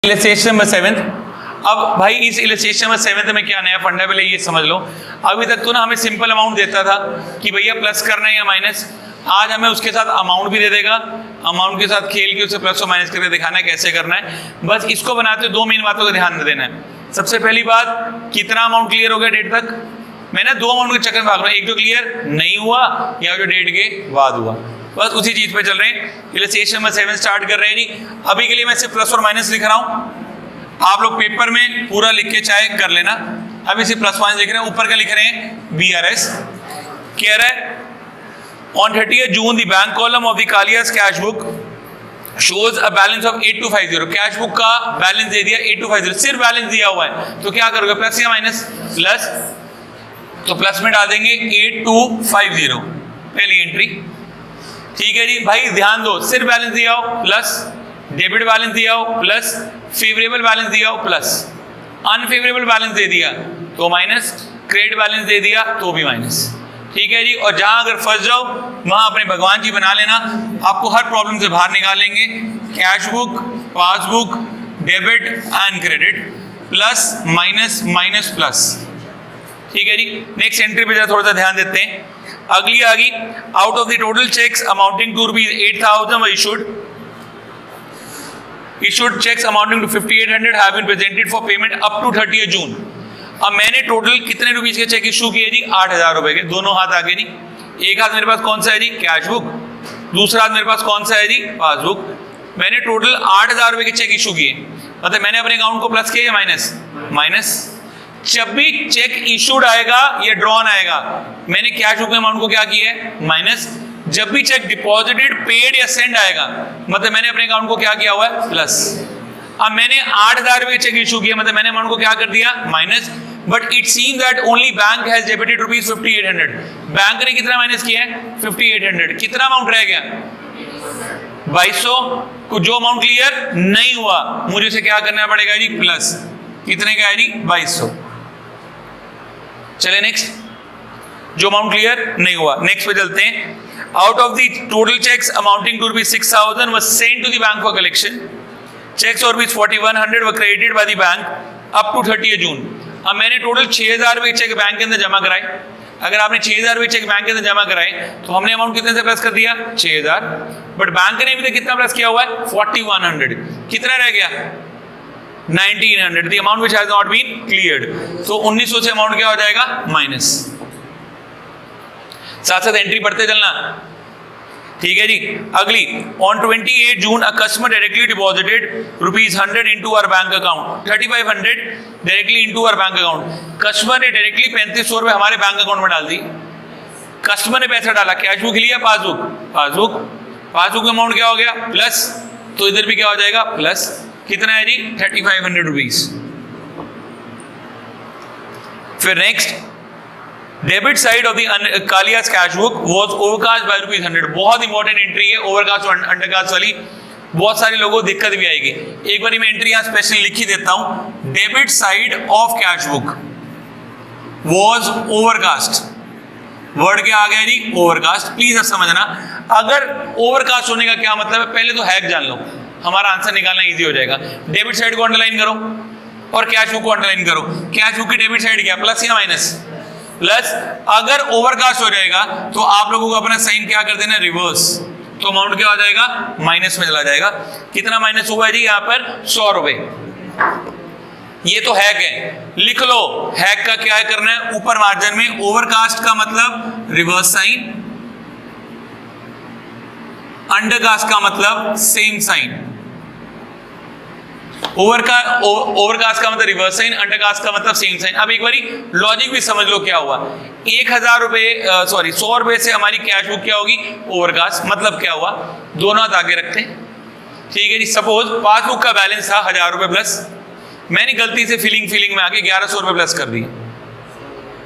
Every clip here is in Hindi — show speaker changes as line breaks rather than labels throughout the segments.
Illustration number 7। अब भाई इस इलस्ट्रेशन नंबर 7 में क्या नया फंडा है ये समझ लो। अभी तक तो ना हमें सिंपल अमाउंट देता था कि भैया प्लस करना है या माइनस। आज हमें उसके साथ अमाउंट भी दे देगा, अमाउंट के साथ खेल के उसे प्लस और माइनस करके दिखाना है कैसे करना है। बस इसको बनाते दो मेन बातों का ध्यान देना है। सबसे पहली बात, कितना अमाउंट क्लियर हो गया डेट तक। मैं ना दो अमाउंट के चक्कर में भाग रहा हूँ, एक जो क्लियर नहीं हुआ या जो डेट के बाद हुआ, बस उसी चीज पे चल रहे हैं। इलस्ट्रेशन नंबर 7 स्टार्ट कर रहे हैं जी। अभी के लिए मैं सिर्फ प्लस और माइनस लिख रहा हूँ, आप लोग पेपर में पूरा लिख के चाहे कर लेना। अभी सिर्फ प्लस माइनस लिख रहे हैं, ऊपर का लिख रहे हैं BRS। कह रहा है on 30 June the bank column of the Kalia's cash book shows a balance of 8250। Cash book का बैलेंस दे दिया 8250, सिर्फ बैलेंस दिया हुआ है। तो क्या करोगे, प्लस या माइनस? प्लस, तो प्लस में डाल देंगे 8250 पहली एंट्री। ठीक है जी भाई, ध्यान दो, सिर्फ बैलेंस दिया हो प्लस, डेबिट बैलेंस दिया हो प्लस, फेवरेबल बैलेंस दिया हो प्लस, अनफेवरेबल बैलेंस दे दिया तो माइनस, क्रेडिट बैलेंस दे दिया तो भी माइनस। ठीक है जी। और जहां अगर फंस जाओ वहां अपने भगवान जी बना लेना, आपको हर प्रॉब्लम से बाहर निकालेंगे। Cash book, passbook, debit and credit, plus minus minus plus. ठीक है जी। नेक्स्ट एंट्री पे जरा थोड़ा सा ध्यान देते हैं। अगली आ गई, out of the total cheques amounting to ₹8,000 were issued checks amounting to 5,800 have been presented for payment up to 30 जून। अब मैंने टोटल कितने रुपीस के चेक इशू किए जी? 8,000 रुपए के, दोनों हाथ आगे जी। एक हाथ मेरे पास कौन सा है जी? Cash book. दूसरा हाथ मेरे पास कौन सा है जी? पासबुक। मैंने टोटल 8,000 रुपए के चेक इशू किए, मतलब मैंने अपने अकाउंट को प्लस किया या माइनस? माइनस। जब भी चेक इशूड आएगा या ड्रॉन आएगा, मैंने कैश बुक में अमाउंट को क्या किया है? माइनस। जब भी चेक डिपॉजिटेड, पेड या सेंड आएगा, मतलब मैंने अपने अकाउंट को क्या किया हुआ है? प्लस। अब मैंने 8,000 रुपए चेक इशू किया, मतलब मैंने अमाउंट को क्या कर दिया? Minus. But it seems that only bank has debited ₹5,800। Bank ने कितना माइनस किया है? 5,800। कितना अमाउंट रह गया? 2,200। जो अमाउंट क्लियर नहीं हुआ, मुझे उसे क्या करना पड़ेगा जी? प्लस। कितने का है जी? 2,200। चले नेक्स्ट, जो अमाउंट क्लियर नहीं हुआ। नेक्स्ट पे चलते हैं। Out of the total checks amounting to ₹6,000 was sent to the bank for collection. Checks for ₹4,100 were credited by the bank up to 30 जून। अब मैंने टोटल 6,000 रुपए चेक बैंक के अंदर जमा कराए। अगर आपने 6,000 रुपए चेक बैंक के अंदर जमा कराए तो हमने अमाउंट कितने से प्लस कर दिया? 6,000। बट बैंक ने अभी तक कितना प्लस किया हुआ है? 4,100। कितना रह गया? 1,900। The amount which has not been cleared। तो 1,900 से अमाउंट क्या हो जाएगा? माइनस। साथ साथ एंट्री पढ़ते चलना। ठीक है जी। अगली, on 28 June a customer directly deposited ₹100 into our bank account, 3,500 directly into our bank account. Customer ने डायरेक्टली 3,500 रुपए हमारे बैंक अकाउंट में डाल दी। कस्टमर ने पैसा डाला, कैश बुक लिया, पासबुक, पासबुक, पासबुक में अमाउंट क्या हो गया? प्लस। तो इधर भी क्या हो जाएगा? प्लस। कितना है जी? 3,500 रुपीज। फिर next, debit side of the Kalia's cash book was overcast by ₹100। बहुत इंपॉर्टेंट एंट्री है, ओवरकास्ट और अंडरकास्ट वाली। बहुत सारे लोगों को दिक्कत भी आएगी। एक बार मैं एंट्री यहां स्पेशली लिख ही देता हूं। Debit side of cash book was overcast. Word क्या आ गया जी? ओवरकास्ट। प्लीज अब समझना, अगर ओवरकास्ट होने का क्या मतलब है, पहले तो हैक जान लो, हमारा आंसर निकालना इजी हो जाएगा। डेबिट साइड को अंडरलाइन करो और कैश बुक को अंडरलाइन करो। कैश बुक की डेबिट साइड क्या? प्लस या माइनस? प्लस। अगर ओवरकास्ट हो जाएगा तो आप लोगों को अपना साइन क्या कर देना? रिवर्स। तो अमाउंट क्या हो जाएगा? माइनस में चला जाएगा। कितना माइनस हुआ है जी यहाँ पर? 100 रुपए। ये तो हैक है, लिख लो। हैक का क्या है करना है? ऊपर मार्जिन में ओवरकास्ट का मतलब रिवर्स साइन, अंडरकास्ट का मतलब सेम साइन। ओवरकास्ट का मतलब रिवर्स साइन, अंडरकास्ट का मतलब सेम साइन। अब एक बारी लॉजिक भी समझ लो क्या हुआ। 1,000 रुपए, सॉरी 100 रुपए से हमारी कैश बुक क्या होगी? ओवरकास्ट। मतलब क्या हुआ? दोनों हाथ आगे रखते हैं। ठीक है जी। सपोज पासबुक का बैलेंस था 1,000 रुपए प्लस, मैंने गलती से फिलिंग में आके 1,100 रुपए प्लस कर दी,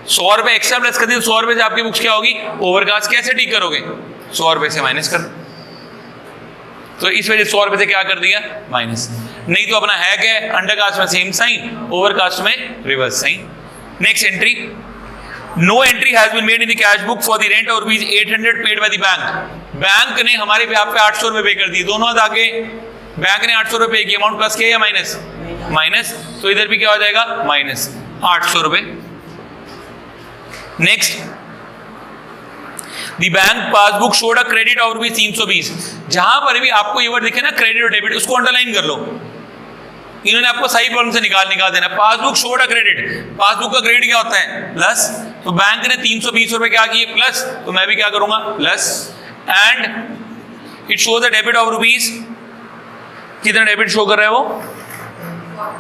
100 रुपए एक्स्ट्रा प्लस कर दी। 100 रुपए से आपकी बुक्स क्या होगी? ओवरकास्ट। कैसे ठीक करोगे? 100 रुपए से माइनस कर। तो इस वजह से 100 रुपए से क्या कर दिया? माइनस। नहीं तो अपना हैक है, अंडरकास्ट में सेम साइन, ओवरकास्ट में reverse sign. Next entry, no entry has been made in the cash book for the rent of ₹800 paid by the bank. Bank ने हमारे पे 800 रुपए पे कर दिए, दोनों हाथ आगे। बैंक ने 800 रुपए की अमाउंट प्लस किया या माइनस? माइनस, तो इधर भी क्या हो जाएगा? माइनस 800 रुपए। Next, the bank passbook showed a credit of rupees 320। जहां पर भी आपको ये वर्ड दिखे ना क्रेडिट और डेबिट, उसको अंडरलाइन कर लो। इन्होंने आपको सही प्रॉब्लम से निकाल देना। Passbook showed a credit, passbook का क्रेडिट क्या होता है? प्लस। तो बैंक ने 320 रुपए क्या किए? प्लस, तो मैं भी क्या करूंगा? Plus. And it shows a debit of rupees, कितना डेबिट शो कर रहा है वो?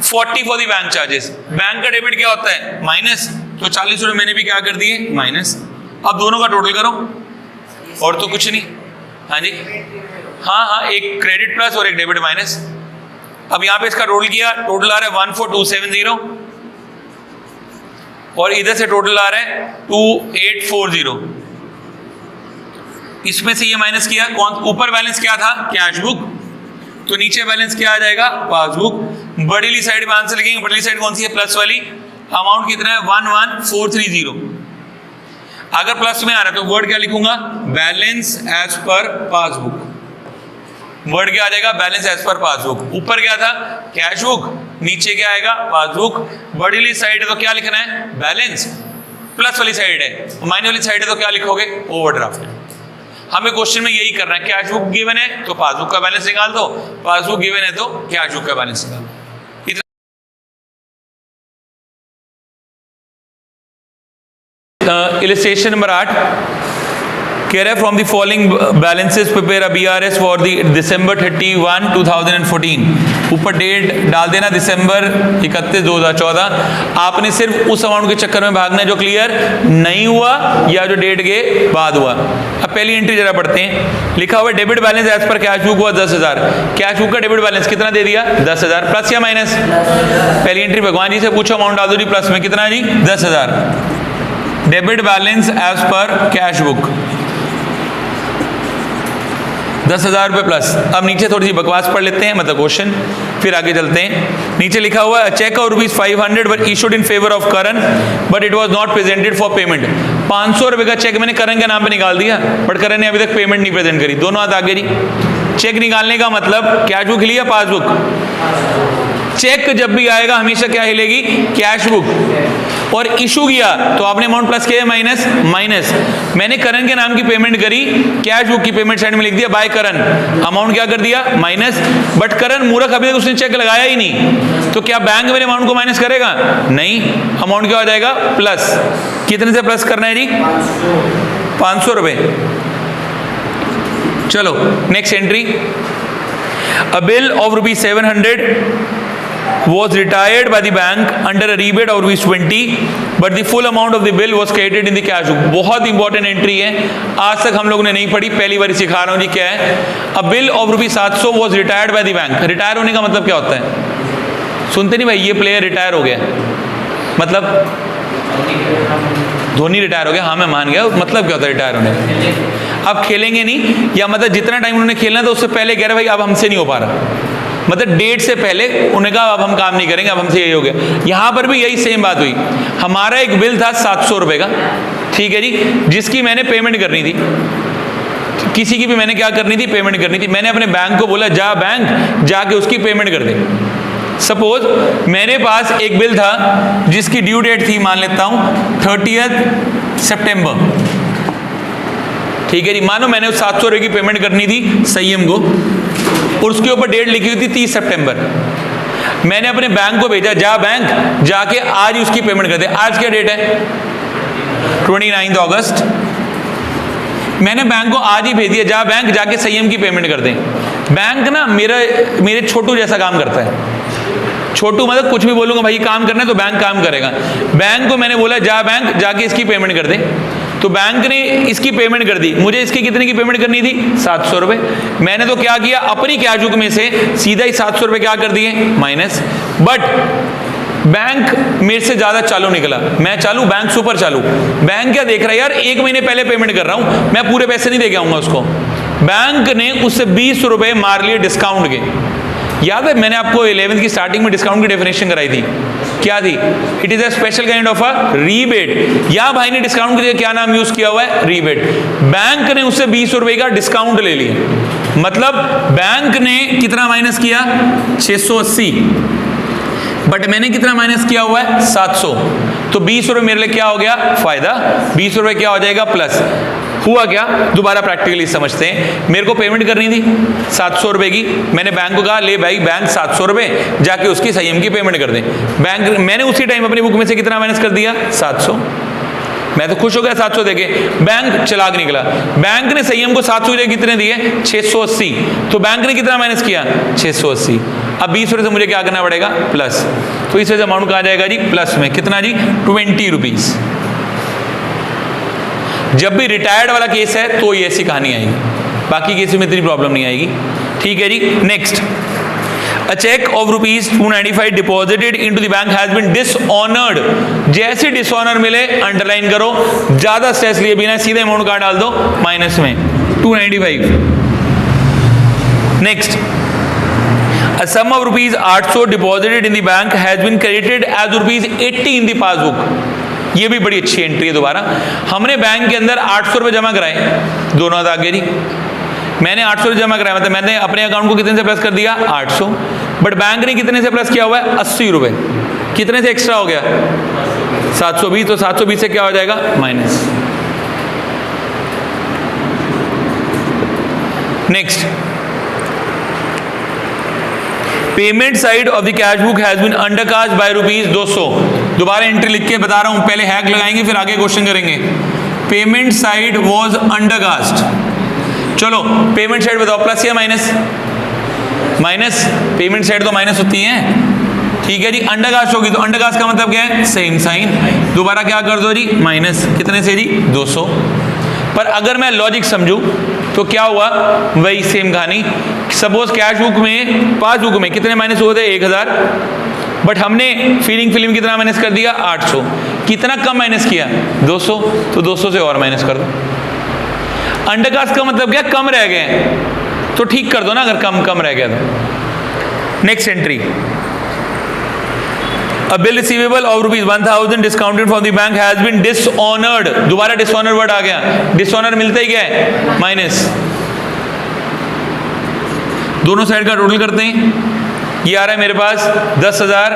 40 for the bank charges. Bank का डेबिट क्या होता है? माइनस, तो 40 रुपए मैंने भी क्या कर दिए? माइनस। अब दोनों का टोटल करो, और तो कुछ नहीं। हाँ जी, हाँ, एक क्रेडिट प्लस और एक डेबिट माइनस। अब यहां पे इसका टोटल किया, टोटल आ रहा है 14270, और इधर से टोटल आ रहा है 2840। इसमें से ये माइनस किया, कौन? ऊपर बैलेंस क्या था? कैश बुक, तो नीचे बैलेंस क्या आ जाएगा? पासबुक। बड़ीली साइड में आंसर लिखेंगे। बड़ीली साइड कौन सी है? प्लस वाली। अमाउंट कितना है? 11430। अगर प्लस में आ रहा है तो वर्ड क्या लिखूंगा? Balance as per passbook. Word क्या आ जाएगा? Balance as per passbook. ऊपर क्या था? कैश बुक, नीचे क्या आएगा? पासबुक। बड़ीली साइड है तो क्या लिखना है? बैलेंस। प्लस वाली साइड है, माइनस वाली साइड है तो क्या लिखोगे? ओवरड्राफ्ट। हमें क्वेश्चन में यही करना है। कैश बुक गिवन है तो पासबुक का बैलेंस निकाल दो, पासबुक गिवन है तो कैश बुक का बैलेंस निकाल दो। इलस्ट्रेशन नंबर 8 कह रहा है from the following balances prepare a BRS for the December 31, 2014। ऊपर डेट डाल देना December 31, 2014। आपने सिर्फ उस अमाउंट के चक्कर में भागना है जो क्लियर नहीं हुआ या जो डेट के बाद हुआ। अब पहली एंट्री जरा पढ़ते हैं। लिखा हुआ debit balance as per cash book हुआ 10,000। कैश बुक का डेबिट बैलेंस कितना दे दिया? 10,000। प्लस या माइनस? पहली एंट्री भगवान जी से पूछो, अमाउंट डाल दो जी। प्लस में कितना जी? 10,000। Debit balance as per cash book 10,000 रुपये प्लस। अब नीचे थोड़ी सी बकवास पढ़ लेते हैं, मतलब क्वेश्चन, फिर आगे चलते हैं। नीचे लिखा हुआ है cheque of rupees 500 were issued in favour of Karan but it was not presented for payment. 500 रुपये का चेक मैंने करण के नाम पे निकाल दिया, बट करण ने अभी तक पेमेंट नहीं प्रेजेंट करी। दोनों हाथ आगे जी। चेक निकालने का मतलब कैश बुक हिली या पासबुक? चेक जब भी आएगा हमेशा क्या हिलेगी? Cash book. और इशू किया तो आपने अमाउंट प्लस किया माइनस? माइनस। मैंने करण के नाम की पेमेंट करी, कैश बुक की पेमेंट साइड में लिख दिया बाय करण, अमाउंट क्या कर दिया? माइनस। बट करण मूर्ख, अभी तक उसने चेक लगाया ही नहीं, तो क्या बैंक मेरे अमाउंट को माइनस करेगा? नहीं। अमाउंट क्या हो जाएगा? प्लस। कितने से प्लस करना है जी? 500 रुपए। चलो next entry. A bill of rupees 700 was retired by the bank under a rebate of ₹20, but the full amount of the bill was credited in the cash book। बहुत इंपॉर्टेंट एंट्री है, आज तक हम लोगों ने नहीं पढ़ी, पहली बार सिखा रहा हूँ जी। क्या है? अ bill of rupees 700 was retired by the bank। Retire होने का मतलब क्या होता है? सुनते नहीं भाई, ये प्लेयर रिटायर हो गया, मतलब धोनी रिटायर हो गया। हाँ मैं मान गया, मतलब क्या होता है रिटायर होने का? अब खेलेंगे नहीं, या मतलब जितना टाइम उन्होंने खेलना था उससे पहले कह रहे भाई अब हमसे नहीं हो पा रहा, मतलब डेट से पहले उन्होंने कहा अब हम काम नहीं करेंगे, अब हमसे यही हो गया। यहां पर भी यही सेम बात हुई। हमारा एक बिल था 700 रुपए का, ठीक है जी, जिसकी मैंने पेमेंट करनी थी। किसी की भी मैंने क्या करनी थी? पेमेंट करनी थी। मैंने अपने बैंक को बोला जा बैंक जाके उसकी पेमेंट कर दे। सपोज मेरे पास एक बिल था जिसकी ड्यू डेट थी, मान लेता हूं 30 सितंबर, ठीक है जी। मानो मैंने उस 700 रुपए की पेमेंट करनी थी संयम को, और उसके ऊपर डेट लिखी हुई थी 30 सितंबर। मैंने अपने बैंक को भेजा जा बैंक जाके आज उसकी पेमेंट कर दे। आज क्या डेट है? 29 अगस्त। मैंने बैंक को आज ही भेज दिया जा बैंक जाके संयम की पेमेंट कर दे। बैंक ना मेरे छोटू जैसा काम करता है। छोटू मतलब कुछ भी बोलूंगा भाई काम करना है तो बैंक काम करेगा। बैंक को मैंने बोला जा बैंक जाके इसकी पेमेंट कर दे, तो बैंक ने इसकी पेमेंट कर दी। मुझे इसकी कितने की पेमेंट करनी थी? 700 रुपए। मैंने तो क्या किया, अपनी कैश बुक में से सीधा ही 700 रुपए क्या कर दिए? माइनस। बट बैंक मेरे से ज्यादा चालू निकला, मैं चालू, बैंक सुपर चालू। बैंक क्या देख रहा है यार, 1 महीने पहले पेमेंट कर रहा हूं, मैं पूरे पैसे नहीं दे के आऊंगा उसको। बैंक ने उससे 20 रुपए मार लिए डिस्काउंट के। याद है मैंने आपको 11th की स्टार्टिंग में डिस्काउंट की डेफिनेशन कराई थी, क्या थी? It is a special kind of a rebate. या भाई ने डिस्काउंट के लिए क्या नाम यूज किया हुआ है? रीबेट। बैंक ने उससे 20 रुपए का डिस्काउंट ले लिया, मतलब बैंक ने कितना माइनस किया? 680, बट मैंने कितना माइनस किया हुआ है? 700। तो 20 रुपए मेरे लिए क्या हो गया? फायदा। 20 रुपए क्या हो जाएगा? प्लस। हुआ क्या? दोबारा प्रैक्टिकली समझते हैं। मेरे को पेमेंट करनी थी 700 रुपए की, मैंने बैंक को कहा ले भाई बैंक 700 रुपए जाके उसकी संयम की पेमेंट कर दे। बैंक, मैंने उसी टाइम अपनी बुक में से कितना माइनस कर दिया? 700। मैं तो खुश हो गया 700 देके। बैंक चालाक निकला, बैंक ने संयम को 700 जगह कितने दिए? 680। तो बैंक ने कितना माइनस किया? 680। अब 20 रुपए से मुझे क्या करना पड़ेगा? प्लस। तो इस वजह से अमाउंट कहा जाएगा जी प्लस में। कितना जी? 20 रुपीज। जब भी रिटायर्ड वाला केस है तो ये ऐसी कहानी आएगी, बाकी केस में इतनी प्रॉब्लम नहीं आएगी। ठीक है जी। Next, A check of rupees 295 deposited into the bank has been dishonored। जैसे डिसऑनर मिले अंडरलाइन करो, ज्यादा स्ट्रेस लिए बिना सीधे अमाउंट का डाल दो माइनस में 295। Next, A sum of rupees 800 deposited in the bank has been credited as rupees 80 in the passbook। ये भी बड़ी अच्छी एंट्री है। दोबारा हमने बैंक के अंदर 800 रुपए जमा कराए, दोनों हाथ आगे जी। मैंने 800 जमा कराया, मतलब मैंने अपने अकाउंट को कितने से प्लस कर दिया? 800। बट बैंक ने कितने से प्लस किया हुआ है? 80 रुपए। कितने से एक्स्ट्रा हो गया? 720। तो 720 से क्या हो जाएगा? Minus. Next, payment side of the cash book has been undercast by rupees 200। दोबारा एंट्री लिख के बता रहा हूं, पहले हैक लगाएंगे फिर आगे क्वेश्चन करेंगे। Payment side was undercast. चलो पेमेंट साइड बताओ, प्लस या माइनस? माइनस। पेमेंट साइड तो माइनस होती है। ठीक है जी। अंडरकास्ट होगी तो अंडरकास्ट का मतलब क्या है? Same sign. दोबारा क्या कर दो जी? माइनस। कितने से जी? 200। पर अगर मैं लॉजिक समझूं तो क्या हुआ? वही सेम कहानी। सपोज कैश बुक में, पासबुक में कितने माइनस हुए थे? 1000, बट हमने फीलिंग फिल्म कितना माइनस कर दिया? 800। कितना कम माइनस किया? 200। तो 200 से और माइनस कर दो। अंडरकास्ट का मतलब क्या? कम रह गए, तो ठीक कर दो ना अगर कम रह गया तो। Next entry, A bill receivable of rupees 1000 discounted from the bank has been dishonored। दोबारा डिसऑनर वर्ड आ गया। डिसऑनर मिलता ही क्या है? माइनस। दोनों साइड का टोटल करते हैं। ये आ रहा है मेरे पास 10,000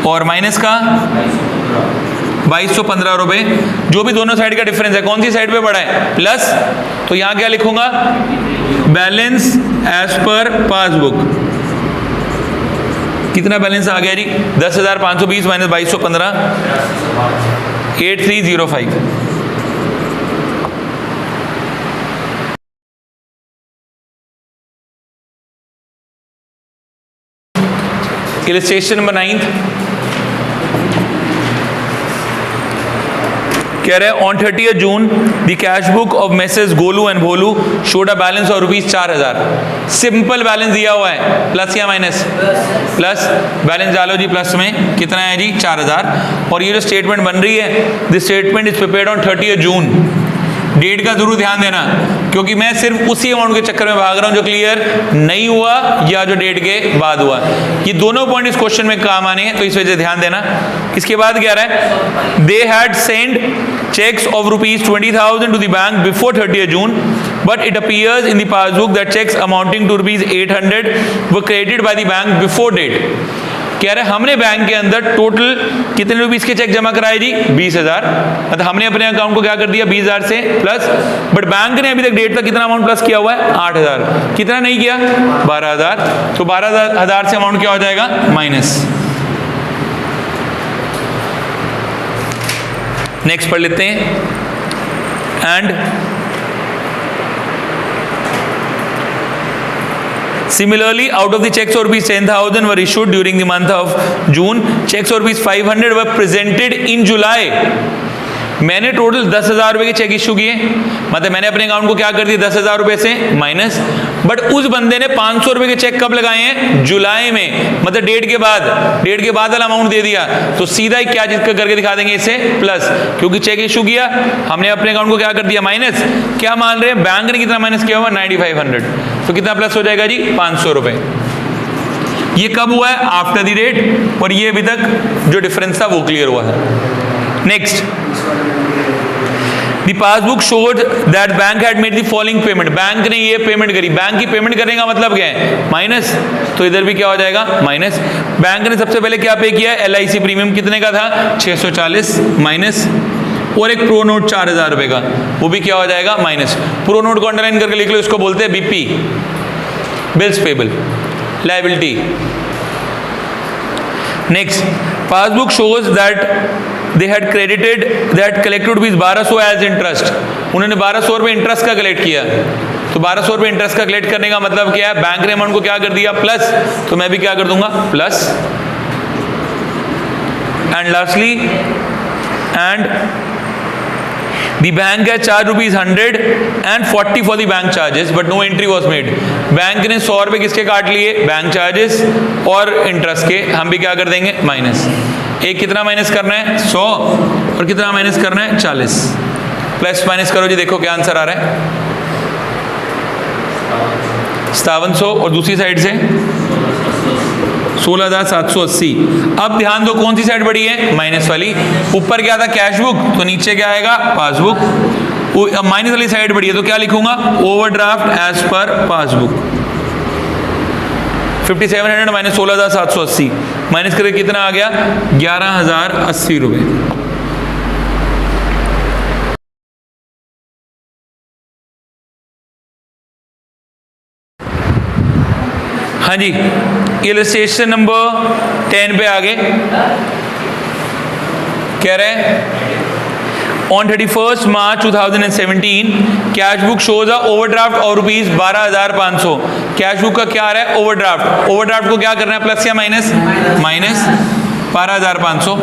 और माइनस का 2215 रुपए। जो भी दोनों साइड का डिफरेंस है, कौन सी साइड पे बढ़ा है? प्लस। तो यहां क्या लिखूंगा? Balance as per passbook. कितना बैलेंस आ गया जी? 10,520 माइनस 2215, 8305। इलस्ट्रेशन नंबर 9 कह रहे हैं on 30 June the cash book of message Golu and Bholu showed a balance of rupees 4000। Simple balance दिया हुआ है, प्लस या माइनस? प्लस। बैलेंस डालो जी प्लस में। कितना है जी? 4000। और ये जो स्टेटमेंट बन रही है, this statement is prepared on 30 June. Date का जरूर ध्यान देना, क्योंकि मैं सिर्फ उसी अमाउंट के चक्कर में भाग रहा हूं जो क्लियर नहीं हुआ या जो डेट के बाद हुआ। ये दोनों पॉइंट इस क्वेश्चन में काम आने हैं, तो इस वजह से ध्यान देना। इसके बाद क्या रहा है? They had send checks of rupees 20,000 to the bank before 30th June, but it appears in the passbook that checks amounting to rupees 800 were credited by the bank before date। कह रहे हमने बैंक के अंदर टोटल कितने रुपीस के चेक जमा कराए जी? 20,000। मतलब हमने अपने अकाउंट को क्या कर दिया? 20,000 से प्लस। बट बैंक ने अभी तक डेट तक कितना अमाउंट प्लस किया हुआ है? 8,000। कितना नहीं किया? 12,000। तो 12,000 से अमाउंट क्या हो जाएगा? माइनस। नेक्स्ट पढ़ लेते हैं। And similarly, out of the checks of rupees 10,000 were issued during the month of June, checks of rupees 500 were presented in July। मैंने टोटल 10,000 रुपए के चेक इशू किए, मतलब मैंने अपने अकाउंट को क्या कर दिया 10,000 रुपए से माइनस, बट उस बंदे ने 500 रुपए के चेक कब लगाए हैं, जुलाई में, मतलब डेट के बाद वाला अमाउंट दे दिया, तो सीधा ही क्या चीज करके दिखा देंगे इसे प्लस, क्योंकि चेक इशू किया हमने अपने अकाउंट को क्या कर दिया माइनस। क्या मान रहे हैं बैंक ने कितना माइनस किया हुआ 9500, तो कितना प्लस हो जाएगा जी 500 रुपए। ये कब हुआ है आफ्टर द डेट, और ये अभी तक जो डिफरेंस था वो क्लियर हुआ है। Next, the passbook showed that bank had made the following payment, bank ने ये पेमेंट करी, बैंक की पेमेंट करने का मतलब क्या है माइनस, तो इधर भी क्या हो जाएगा माइनस। बैंक ने सबसे पहले क्या पे किया है LIC प्रीमियम कितने का था 640 माइनस, और एक प्रो नोट 4000 रुपए का, वो भी क्या हो जाएगा माइनस। प्रो नोट को अंडरलाइन करके लिख लो, इसको बोलते हैं BP, bills payable liability. Next, passbook shows that they had collected rupees 1200 as interest, उन्होंने 1200 रुपए इंटरेस्ट का कलेक्ट किया, तो 1200 रुपए इंटरेस्ट का कलेक्ट करने का मतलब क्या है, बैंक ने अमाउंट को क्या कर दिया प्लस, तो मैं भी क्या कर दूंगा plus. And lastly, and the bank has charged ₹100 and 40 for the bank charges but no entry was made, bank ने 100 रुपए किसके काट लिए बैंक चार्जेस और इंटरेस्ट के, हम भी क्या कर देंगे माइनस। एक कितना माइनस करना है 100 और कितना माइनस करना है 40, प्लस माइनस करो जी, देखो क्या आंसर आ रहा है 5700, और दूसरी साइड से 16,780। अब ध्यान दो कौन सी साइड बढ़ी है माइनस वाली, ऊपर क्या था कैश बुक, तो नीचे क्या आएगा पासबुक, माइनस वाली साइड बढ़ी है तो क्या लिखूंगा overdraft as per passbook. 5700 minus 16,780 minus करके कितना आ गया 11,080 रुपए। हाँ जी, इलस्ट्रेशन नंबर 10 पे आगे कह रहे हैं on 31 March 2017 cash book shows a overdraft और रुपीज 12,500। कैश बुक का क्या आ रहा है ओवरड्राफ्ट, ओवरड्राफ्ट को क्या करना है प्लस या माइनस, माइनस 12,500।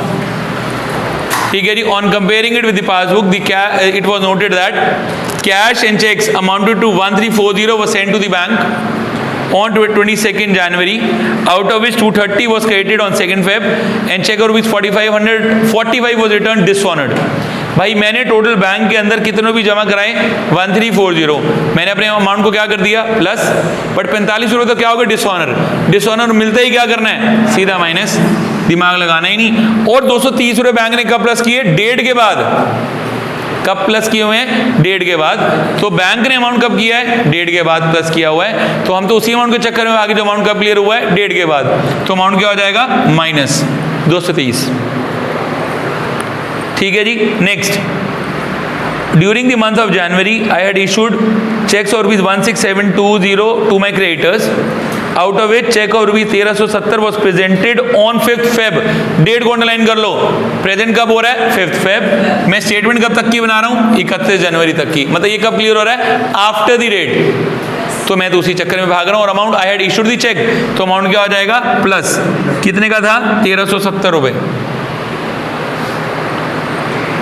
ठीक है जी, on comparing it with the passbook it was noted that cash and cheques amounted to 1340 was sent to the bank on 22nd January, out of which 230 was credited on 2nd Feb and check of which 45 was returned dishonored। भाई मैंने टोटल बैंक के अंदर कितने भी जमा कराए 1340, मैंने अपने अमाउंट को क्या कर दिया प्लस, बट 45 रुपये तो क्या होगा डिसऑनर, डिसऑनर मिलते ही क्या करना है सीधा माइनस, दिमाग लगाना ही नहीं। और 230 रुपये बैंक ने कब प्लस किए डेट के बाद, कब प्लस किए हुए हैं डेट के बाद, तो बैंक ने अमाउंट कब किया है डेट के बाद प्लस किया हुआ है, तो हम तो उसी अमाउंट के चक्कर में आगे जो अमाउंट कब क्लियर हुआ है डेट के बाद, तो अमाउंट क्या हो जाएगा माइनस 230। ठीक है जी, next, during the month of January I had issued cheques और ₹16720 to my creditors, out of it cheque और ₹1370 was presented on 5th Feb। Date को अंडरलाइन कर लो, प्रेजेंट कब हो रहा है 5th Feb, मैं स्टेटमेंट कब तक की बना रहा हूँ 31 जनवरी तक की, मतलब ये कब क्लियर हो रहा है आफ्टर द डेट, तो मैं तो उसी चक्कर में भाग रहा हूँ। और amount I had issued the cheque, तो अमाउंट क्या हो जाएगा प्लस, कितने का था 1370 रुपए।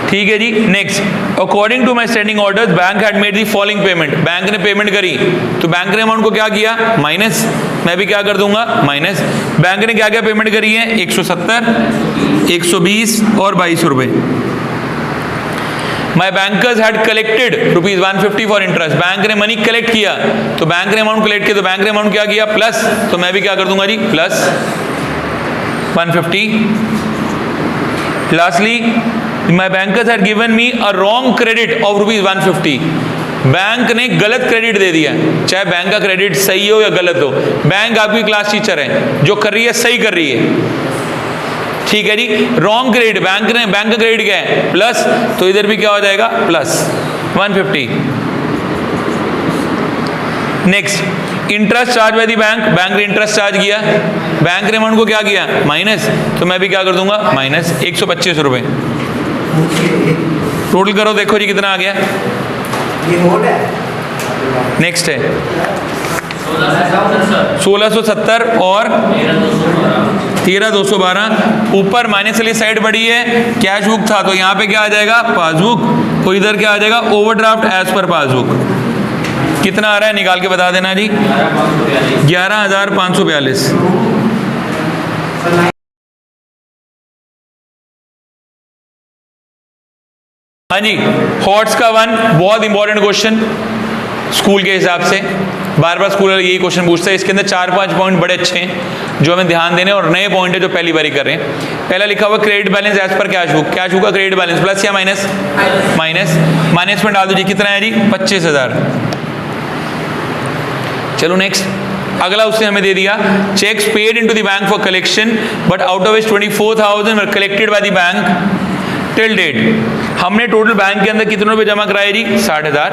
ठीक है जी, next, according to my standing orders bank had made the following payment, bank ने पेमेंट करी, तो बैंक ने अमाउंट को क्या किया माइनस, मैं भी क्या कर दूंगा माइनस। बैंक ने क्या क्या पेमेंट करी है 170, 120 और 22 रुपए। My bankers had collected ₹150 for interest, bank ने मनी कलेक्ट किया, तो बैंक ने अमाउंट कलेक्ट किया, तो बैंक ने अमाउंट क्या किया प्लस, तो मैं भी क्या कर दूंगा जी plus 150। Lastly, my bankers had given me a wrong credit of ₹150, bank ने गलत क्रेडिट दे दिया, चाहे बैंक का क्रेडिट सही हो या गलत हो, बैंक आपकी क्लास टीचर है, जो कर रही है सही कर रही है। ठीक है जी, रॉन्ग क्रेडिट, बैंक का क्रेडिट क्या है प्लस, तो इधर भी क्या हो जाएगा plus 150। Next, interest charge by the bank, bank ने इंटरेस्ट चार्ज किया, बैंक ने अमाउंट को क्या किया माइनस, तो मैं भी क्या कर दूंगा माइनस 125 रुपए। टोटल करो देखो जी कितना आ गया। नेक्स्ट है 1670 और 13,212। ऊपर माइनस वाली साइड बढ़ी है, कैश बुक था तो यहाँ पे क्या आ जाएगा पासबुक, तो इधर क्या आ जाएगा ओवरड्राफ्ट एज पर पासबुक। कितना आ रहा है निकाल के बता देना जी। 11,542। हाँ जी, हॉट्स का वन बहुत इंपॉर्टेंट क्वेश्चन स्कूल के हिसाब से, बार बार स्कूल यही क्वेश्चन पूछता है। इसके अंदर 4-5 पॉइंट बड़े अच्छे हैं जो हमें ध्यान देने, और नए पॉइंट है जो पहली बारी कर रहे हैं। पहला लिखा हुआ credit balance as per cash book. Cash book का क्रेडिट बैलेंस प्लस या माइनस? माइनस। माइनस में डाल दो जी, कितना है जी 25,000। चलो नेक्स्ट, अगला उसने हमें दे दिया cheques paid into the bank for collection but out of 24,000 were collected by the bank till date. हमने टोटल बैंक के अंदर कितने रुपए जमा कराए जी 60,000,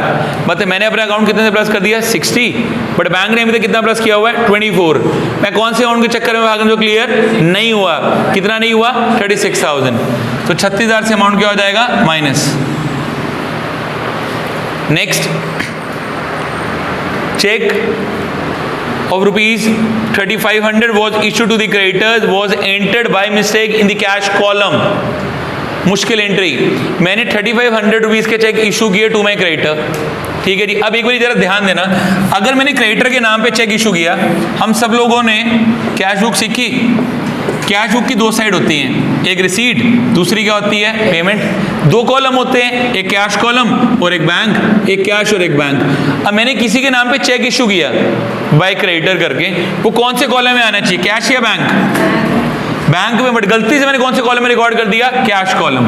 मतलब मैंने अपना अकाउंट कितने से प्लस कर दिया 60, बट बैंक ने अभी तक कितना प्लस किया हुआ है 24। मैं कौन से अकाउंट के चक्कर में भागूं जो क्लियर नहीं हुआ? कितना नहीं हुआ 36,000, तो 36,000 से अमाउंट क्या हो जाएगा minus. Next, cheque of rupees 3,500 was issued to the creditors was entered by mistake in the cash column। मुश्किल एंट्री, मैंने 3,500 रुपीज के चेक इशू किए टू माई क्रेडिटर। ठीक है जी, अब एक बार जरा ध्यान देना, अगर मैंने क्रेडिटर के नाम पे चेक इशू किया, हम सब लोगों ने कैश बुक सीखी, कैश बुक की दो साइड होती हैं, एक रिसीट, दूसरी क्या होती है पेमेंट। दो कॉलम होते हैं, एक कैश कॉलम और एक बैंक, एक कैश और एक बैंक। अब मैंने किसी के नाम पे चेक इशू किया बाय क्रेडिटर करके, वो कौन से कॉलम में आना चाहिए, कैश या बैंक? बैंक में, बट गलती से मैंने कौन से कॉलम में रिकॉर्ड कर दिया, कैश कॉलम।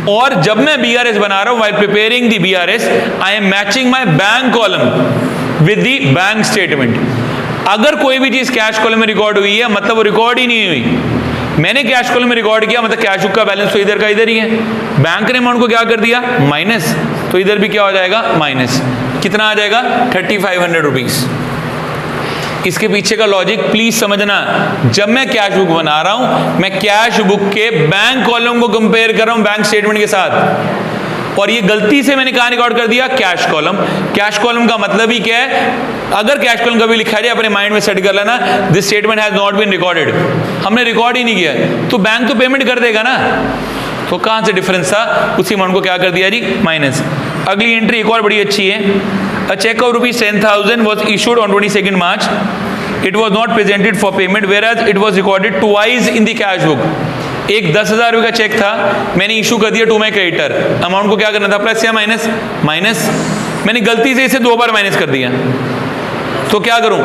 और जब मैं बीआरएस बना रहा हूं, while preparing the BRS I am matching my bank column with the bank statement. अगर कोई भी चीज कैश कॉलम में रिकॉर्ड हुई है मतलब वो रिकॉर्ड ही नहीं हुई, मैंने कैश कॉलम में रिकॉर्ड किया मतलब कैश बुक का बैलेंस तो इधर का इधर ही है, बैंक ने अमाउंट को क्या कर दिया माइनस, तो इधर भी क्या हो जाएगा माइनस। कितना आ जाएगा 3,500 रुपीज। इसके पीछे का लॉजिक प्लीज समझना, जब मैं कैश बुक बना रहा हूं मैं कैश बुक के बैंक कॉलम को कंपेयर कर रहा हूं बैंक स्टेटमेंट के साथ, और ये गलती से मैंने कहां रिकॉर्ड कर दिया कैश कॉलम। कैश कॉलम का मतलब ही क्या है, अगर कैश कॉलम कभी लिखा जाए अपने माइंड में सेट कर लेना, this statement has not been recorded, हमने रिकॉर्ड ही नहीं किया, तो बैंक तो पेमेंट कर देगा ना, तो कहां से डिफरेंस था, उसी अमाउंट को क्या कर दिया जी माइनस। अगली एंट्री एक और बड़ी अच्छी है, a check of rupees 10,000 was issued on 22nd March, it was not presented for payment whereas it was recorded twice in the cash book। एक 10,000 रुपये का चेक था, मैंने इशू कर दिया टू माई क्रेडिटर, अमाउंट को क्या करना था प्लस या माइनस, माइनस। मैंने गलती से इसे 2 बार माइनस कर दिया, तो क्या करूं,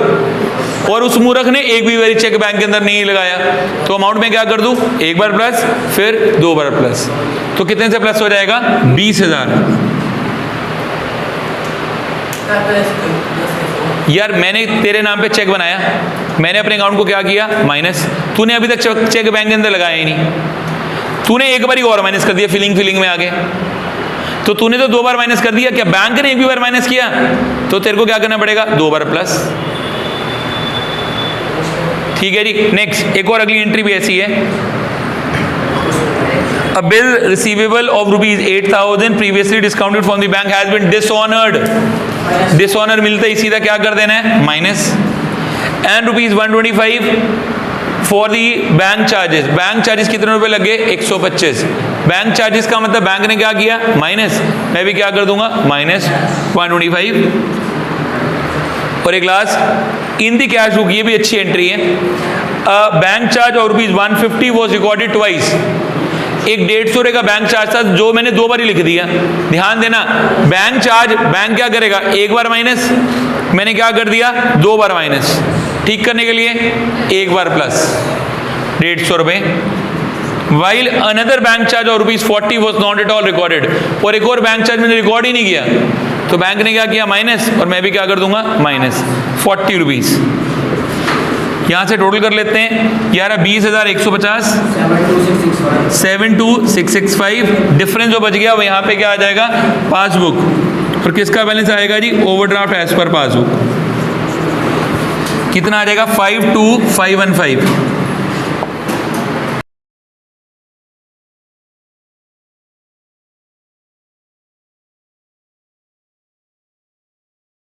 और उस मूर्ख ने एक भी बारी चेक बैंक के अंदर नहीं लगाया, तो अमाउंट में क्या कर दूं, एक बार प्लस फिर 2 बार प्लस, तो कितने से प्लस हो जाएगा 20,000। यार मैंने तेरे नाम पे चेक बनाया, मैंने अपने अकाउंट को क्या किया माइनस, तूने अभी तक चेक बैंक के अंदर लगाया ही नहीं, तूने एक बार ही और माइनस कर दिया फीलिंग में आगे, तो तूने तो 2 बार माइनस कर दिया, क्या बैंक ने एक भी बार माइनस किया, तो तेरे को क्या करना पड़ेगा 2 बार प्लस। ठीक है जी, नेक्स्ट एक और अगली एंट्री भी ऐसी है, A bill receivable of rupees 8,000 previously discounted from the bank has been dishonored। Dishonour मिलते ही सीधा क्या कर देना है minus. And rupees 125 for the bank charges. Bank charges कितने रुपए लगे 125। बैंक चार्जेस का मतलब बैंक ने क्या किया माइनस, मैं भी क्या कर दूंगा माइनस 125। और एक last in the cash book, ये भी अच्छी एंट्री है, बैंक चार्ज और रुपीज 150 वॉज रिकॉर्डेड ट्वाइस। एक 150 रुपये का बैंक चार्ज था जो मैंने 2 बार ही लिख दिया। ध्यान देना, बैंक चार्ज बैंक क्या करेगा एक बार माइनस, मैंने क्या कर दिया 2 बार माइनस। ठीक करने के लिए एक बार प्लस 150 रुपये। वाइल अनदर बैंक चार्ज और rupees 40 was not at all recorded. और एक और बैंक चार्ज मैंने रिकॉर्ड ही नहीं किया, तो बैंक ने क्या किया माइनस, और मैं भी क्या कर दूंगा माइनस 40 रुपीज। यहां से टोटल कर लेते हैं, 20,150 72665। डिफरेंस जो बच गया वो यहाँ पे क्या आ जाएगा पासबुक, और किसका बैलेंस आएगा जी ओवरड्राफ्ट एज पर पासबुक। कितना आ जाएगा 52,515।